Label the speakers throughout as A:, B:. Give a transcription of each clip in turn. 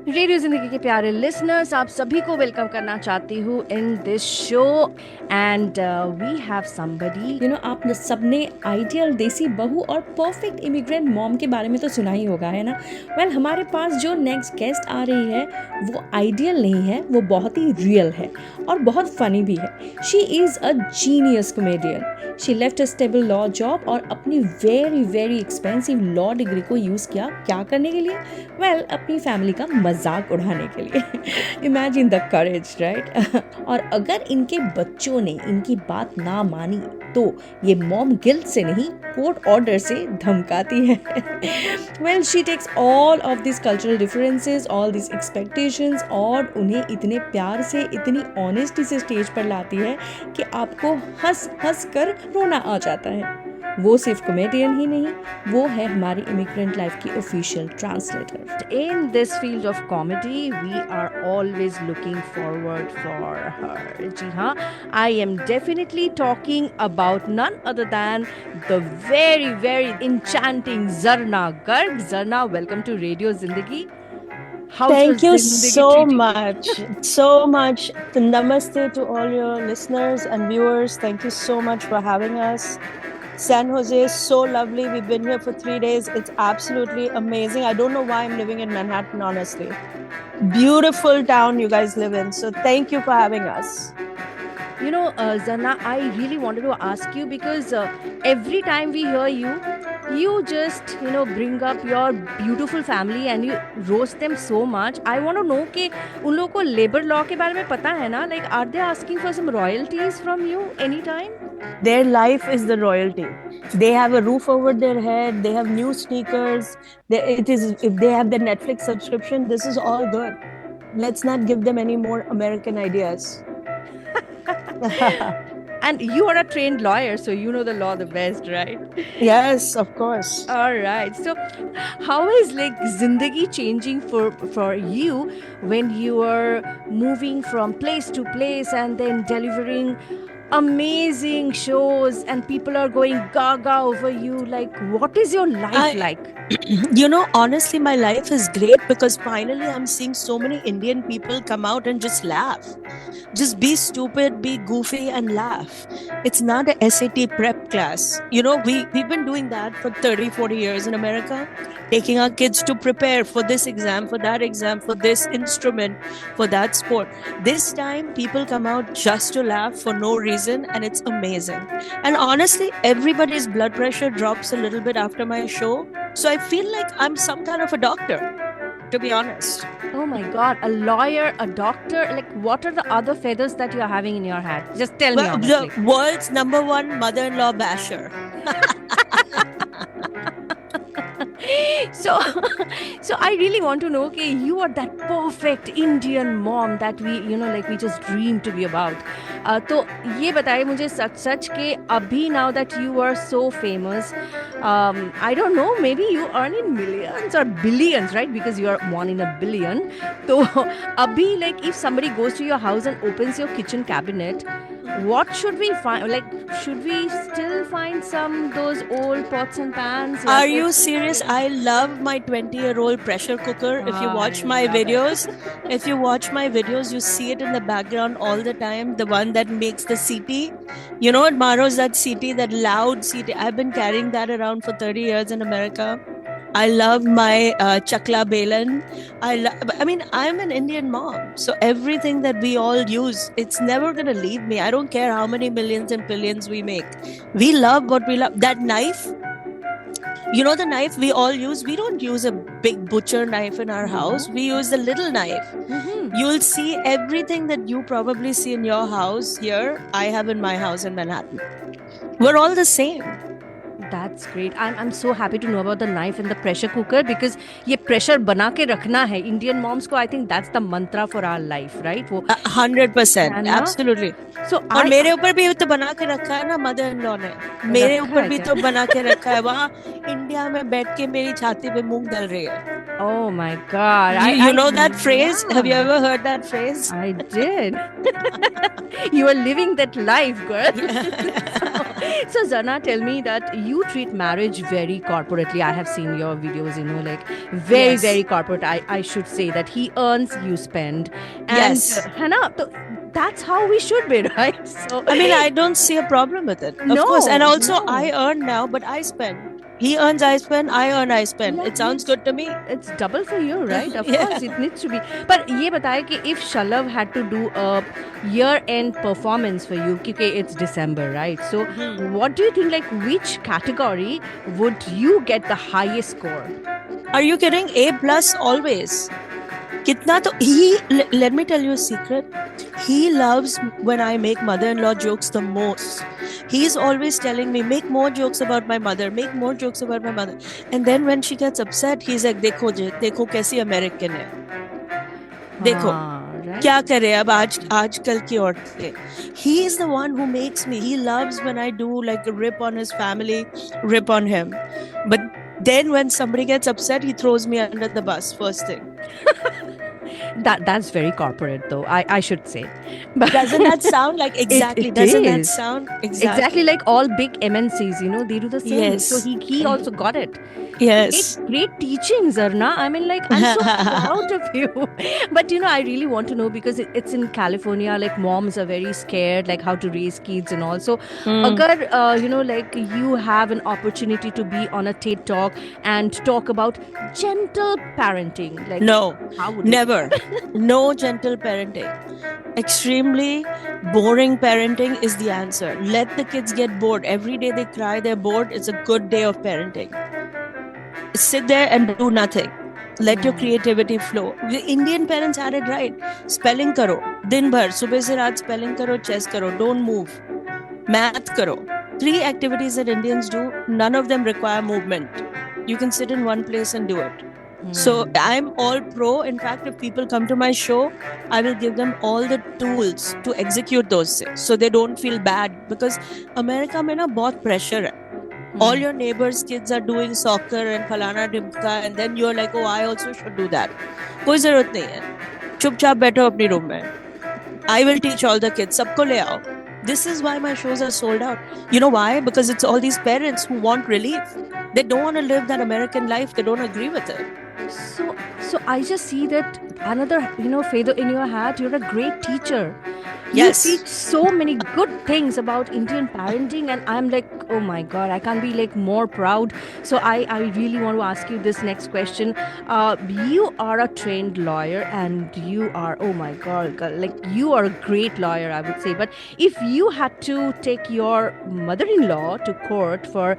A: Radio जिंदगी के प्यारे लिसनर्स, आप सभी को वेलकम करना चाहती हूँ in this show and we have somebody.
B: आप सबने आइडियल देसी बहू और परफेक्ट इमिग्रेंट मॉम के बारे में तो सुना ही होगा, है ना। हमारे पास जो नेक्स्ट गेस्ट आ रही है वो आइडियल नहीं है, वो बहुत ही रियल है और बहुत फनी भी है। She is a genius comedian. She left a stable law job और अपनी very very expensive law degree को यूज़ किया क्या करने के लिए? अपनी फैमिली का मजाक उड़ाने के लिए। Imagine the courage, right. और अगर इनके बच्चों ने इनकी बात ना मानी तो ये मॉम गिल्ट से नहीं, कोर्ट ऑर्डर से धमकाती है। She takes all of this cultural differences, all this expectations और उन्हें इतने प्यार से, इतनी ऑनेस्टी से स्टेज पर लाती है कि आपको हंस हंस कर रोना आ जाता है। वो सिर्फ कॉमेडियन ही नहीं, वो है हमारी इमिग्रेंट लाइफ की official translator.
A: In this field of comedy, we are always looking forward for her. जी हाँ, I am definitely talking about none other than the very very enchanting Zarna Garg. Zarna, welcome to Radio Zindagi. How's your
C: Thank you
A: Zindagi
C: so
A: treating you?
C: much. So much. Namaste to all your listeners and viewers. Thank you so much for having us. San Jose is so lovely. We've been here for 3 days. It's absolutely amazing. I don't know why I'm living in Manhattan, honestly. Beautiful town you guys live in. So thank you for having us.
A: You know, Zarna, I really wanted to ask you because every time we hear you, you just bring up your beautiful family and you roast them so much. I want to know कि उन लोगों को labor law के बारे में पता है ना? Like, are they asking for some royalties from you anytime?
C: Their life is the royalty. They have a roof over their head. They have new sneakers. If they have their Netflix subscription, this is all good. Let's not give them any more American ideas.
A: And you are a trained lawyer, so you know the law the best, right?
C: Yes, of course.
A: All right. So, how is like Zindagi changing for you when you are moving from place to place and then delivering amazing shows and people are going gaga over you? Like, what is your life like?
C: Honestly, my life is great because finally I'm seeing so many Indian people come out and just laugh. Just be stupid, be goofy and laugh. It's not a SAT prep class. We've been doing that for 30, 40 years in America, taking our kids to prepare for this exam, for that exam, for this instrument, for that sport. This time, people come out just to laugh for no reason, and it's amazing. And honestly, everybody's blood pressure drops a little bit after my show. So I feel like I'm some kind of a doctor, to be honest.
A: Oh my God, a lawyer, a doctor. Like, what are the other feathers that you're having in your hat? Just tell me honestly.
C: The world's #1 mother-in-law basher.
A: So I really want to know, okay, you are that perfect Indian mom that we just dream to be about. तो ये बताइए मुझे सच के अभी now that you are so famous, I don't know, maybe you earn in millions or billions, right? Because you are one in a billion. तो अभी like if somebody goes to your house and opens your kitchen cabinet, what should we find? Like, should we still find some those old pots and pans?
C: Are you serious? I love my 20-year-old pressure cooker. If you watch my videos, you see it in the background all the time. The one that makes the CT. You know what, Maros, that CT, that loud CT. I've been carrying that around for 30 years in America. I love my chakla belan. I'm an Indian mom. So everything that we all use, it's never going to leave me. I don't care how many millions and billions we make. We love what we love. That knife, the knife we all use, we don't use a big butcher knife in our house. We use the little knife. Mm-hmm. You'll see everything that you probably see in your house here, I have in my house in Manhattan. We're all the same.
A: That's great. I'm so happy to know about the knife and the pressure cooker because ये pressure बना के रखना है Indian moms को. I think that's the mantra for our life, right? वो
C: 100%, absolutely.
A: So
C: और मेरे ऊपर भी तो बना के रखा है ना mother-in-law ने. मेरे ऊपर भी तो बना के रखा है. वहाँ इंडिया में बैठ के मेरी छाती पे मूंग दल रही है.
A: Oh my God!
C: You know that phrase? Yeah. Have you ever heard that phrase?
A: I did. You are living that life, girl. So Zana, tell me that you treat marriage very corporately. I have seen your videos, like very
C: Yes.
A: very corporate. I should say that he earns, you spend, and
C: Yes.
A: है ना? तो that's how we should be, right? So
C: I mean, I don't see a problem with it. Of course. And also, I earn now, but I spend. He earns, I spend. I earn, I spend.
A: Yeah,
C: It sounds good to me.
A: it's double for you, right? Of
C: Yeah.
A: course, it needs to be. But ये बताए कि if Shalav had to do a year-end performance for you, क्योंकि it's December, right? So, what do you think? Like, which category would you get the highest score?
C: Are you kidding? A plus always. Kitna to let me tell you a secret. He loves when I make mother-in-law jokes the most. He's always telling me, make more jokes about my mother, make more jokes about my mother. And then when she gets upset, he's like, देखो कैसी American है. देखो
A: right?
C: क्या करे अब आजकल की औरतें. He is the one who makes me. He loves when I do like a rip on his family, rip on him. But then when somebody gets upset, he throws me under the bus first thing.
A: That's very corporate, though. I should say. But
C: Doesn't that sound like exactly?
A: it
C: Doesn't that
A: is.
C: sound
A: exactly like all big MNCs, they do the same.
C: Yes.
A: So he also got it.
C: Yes.
A: Great teaching, Zarna. I mean, like, I'm so proud of you. But, I really want to know because it's in California, like, moms are very scared, like, how to raise kids and all. So, agar, like, you have an opportunity to be on a TED Talk and talk about gentle parenting. Like,
C: No,
A: how would
C: never. No gentle parenting. Extremely boring parenting is the answer. Let the kids get bored. Every day they cry, they're bored. It's a good day of parenting. Sit there and do nothing. Let your creativity flow. The Indian parents had it right. Spelling karo. Din bhar. Subah se raat spelling karo, chess karo. Don't move. Math karo. 3 activities that Indians do, none of them require movement. You can sit in one place and do it. So I'm all pro. In fact, if people come to my show, I will give them all the tools to execute those things so they don't feel bad. Because America mein na bahut pressure hai. All your neighbors' kids are doing soccer and falana dimka, and then you're like, oh, I also should do that. कोई जरूरत नहीं है. चुपचाप बैठो अपनी room में. I will teach all the kids. सबको ले आओ. This is why my shows are sold out. You know why? Because it's all these parents who want relief. They don't want to live that American life. They don't agree with it.
A: So I just see that another, feather in your hat. You're a great teacher.
C: Yes.
A: You teach so many good things about Indian parenting, and I'm like, oh my God, I can't be like more proud. So I really want to ask you this next question. You are a trained lawyer, and you are, oh my God, like you are a great lawyer, I would say. But if you had to take your mother-in-law to court for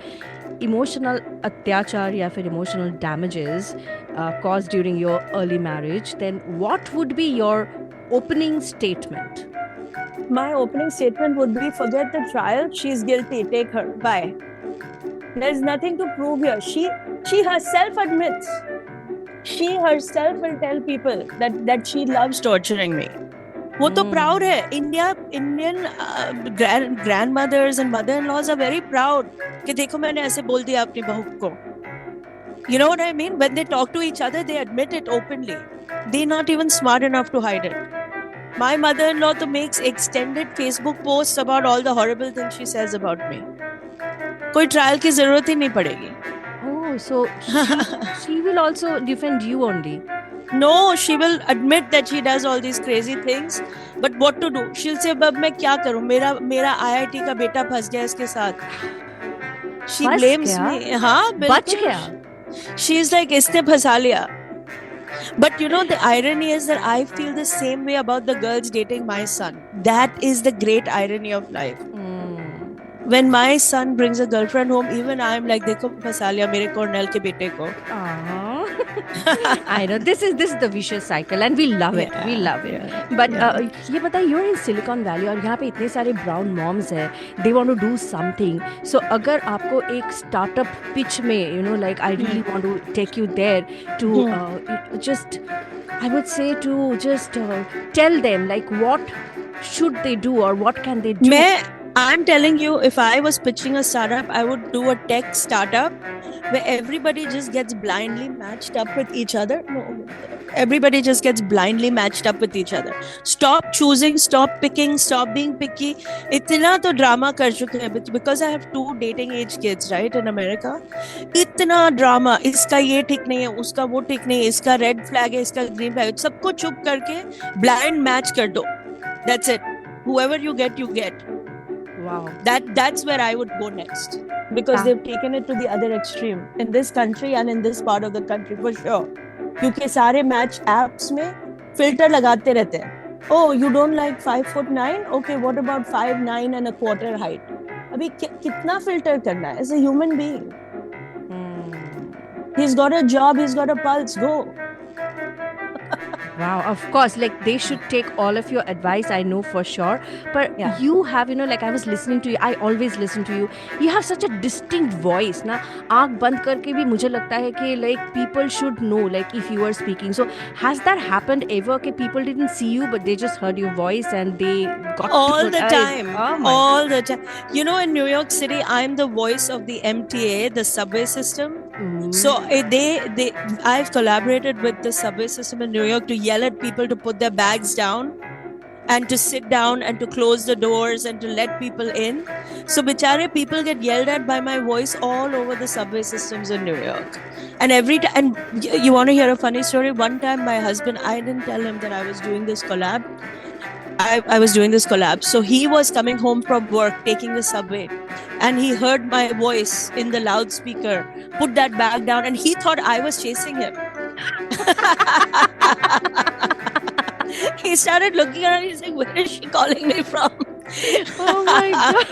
A: emotional atyachar या फिर emotional damages caused during your early marriage, then what would be your opening statement?
C: My opening statement would be, forget the trial. She's guilty. Take her. Bye. There's nothing to prove here. She herself admits. She herself will tell people that she loves torturing me. वो तो proud है. Indian grandmothers and mother-in-laws are very proud. कि देखो मैंने ऐसे बोल दिया अपनी बहू को. You know what I mean? When they talk to each other, they admit it openly. They're not even smart enough to hide it. My mother-in-law to makes extended Facebook posts about all the horrible things she says about me. कोई trial की जरूरत ही नहीं पड़ेगी.
A: Oh, so she will also defend you only.
C: No, she will admit that she does all these crazy things. But what to do? She'll say, "अब मैं क्या करूँ? मेरा IIT का बेटा फंस गया इसके साथ." She blames me. हाँ,
A: बच गया.
C: She's like, इसने फंसा लिया. But you know, the irony is that I feel the same way about the girls dating my son. That is the great irony of life. When my son brings a girlfriend home, even I'm like, देखो फंसा लिया मेरे Cornell के बेटे को.
A: I know this is the vicious cycle, and we love it. We love it. But ये बताइए, you're in Silicon Valley और यहाँ पे इतने सारे brown moms हैं. They want to do something. So अगर आपको एक startup pitch में, like I really want to take you there to just, I would say to just tell them like what should they do or what can they do.
C: I'm telling you, if I was pitching a startup, I would do a tech startup where everybody just gets blindly matched up with each other. No, Everybody just gets blindly matched up with each other. Stop choosing, stop picking, stop being picky. इतना तो drama कर चुके हैं because I have 2 dating age kids, right, in America. इतना drama, इसका ये ठीक नहीं है, उसका वो ठीक नहीं है, इसका रेड फ्लैग है, इसका ग्रीन फ्लैग है, सबको चुप करके ब्लाइंड मैच कर दो. That's it. Whoever you get.
A: Wow.
C: That's where I would go next, because they've taken it to the other extreme in this country and in this part of the country for sure. क्योंकि सारे match apps में filter लगाते रहते हैं. Oh, you don't like 5'9"? Okay, what about 5'9" and a quarter height? अभी कितना filter करना है as a human being? He's got a job, he's got a pulse. Go.
A: Wow, of course, like they should take all of your advice, I know for sure. But you have, like I was listening to you, I always listen to you. You have such a distinct voice, na? आँख बंद करके भी मुझे लगता है कि like people should know like if you are speaking. So has that happened ever? कि people didn't see you but they just heard your voice and they got
C: all the time.
A: All
C: the time. You know, in New York City, I'm the voice of the MTA, the subway system. So I've collaborated with the subway system in New York to yell at people to put their bags down and to sit down and to close the doors and to let people in. So bichare people get yelled at by my voice all over the subway systems in New York. And and you want to hear a funny story? One time my husband, I didn't tell him that I was doing this collab. I was doing this collab. So he was coming home from work, taking the subway, and he heard my voice in the loudspeaker, put that bag down, and he thought I was chasing him. He started looking around, he's like, where is she calling me from?
A: Oh my God.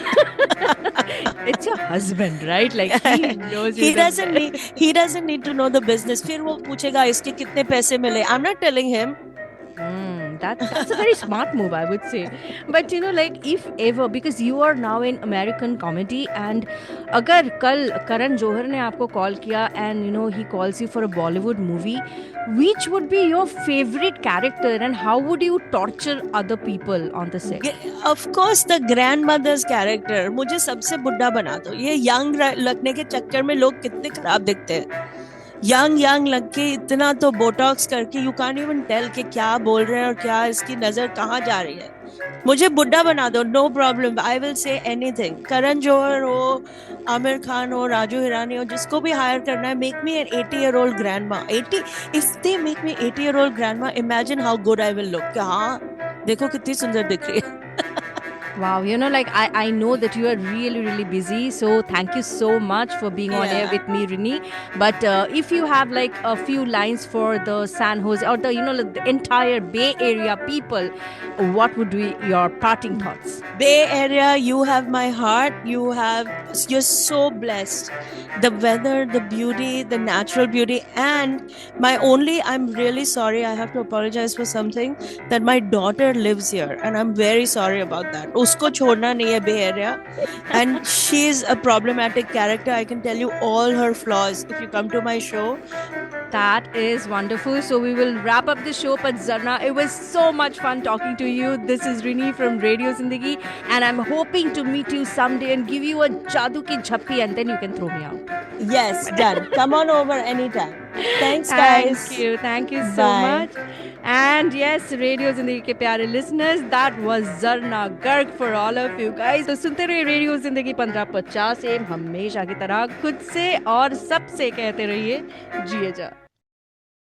A: It's your husband, right? Like he knows you.
C: He doesn't need to know the business. फिर वो पूछेगा इसके कितने पैसे मिले. I'm not telling him.
A: That's a very smart move, I would say. But like if ever, because you are now in American comedy, and अगर कल करण जौहर ने आपको कॉल किया and he calls you for a Bollywood movie, which would be your favorite character and how would you torture other people on the set?
C: Of course, the grandmother's character. मुझे सबसे बुड्ढा बना दो. ये young लगने के चक्कर में लोग कितने खराब दिखते हैं. यंग लग के इतना तो बोटॉक्स करके यू कांट इवन टेल कि क्या बोल रहे हैं और क्या इसकी नजर कहाँ जा रही है. मुझे बुड्ढा बना दो, no problem, I will say anything. Karan Johar हो, आमिर खान हो, राजू हिरानी हो, जिसको भी हायर करना है, make me an 80-year-old grandma. 80, if they make me 80-year-old grandma, imagine how good I will look. हाँ, देखो कितनी सुंदर दिख रही है.
A: Wow, like I know that you are really, really busy. So thank you so much for being on air with me, Rini. But if you have like a few lines for the San Jose or the, like the entire Bay Area people, what would be your parting thoughts?
C: Bay Area, you have my heart. You're so blessed. The weather, the beauty, the natural beauty, and I'm really sorry. I have to apologize for something, that my daughter lives here, and I'm very sorry about that. उसको छोड़ना नहीं है Bay Area, and she's a problematic character. I can tell you all her flaws if you come to my show.
A: That is wonderful. So we will wrap up the show. But Zarna, it was so much fun talking to you. This is Rini from Radio Zindagi, and I'm hoping to meet you someday and give you a jadoo ki jhappi, and then you can throw me out.
C: Yes, done. Come on over anytime. Thanks, guys.
A: Thank you so much. And yes, Radio Zindagi ke pyare listeners, that was Zarna Garg for all of you guys. तो सुनते रहिए radio जिंदगी 1550 से, हमेशा की तरह खुद से और सबसे कहते रहिए जिए जा.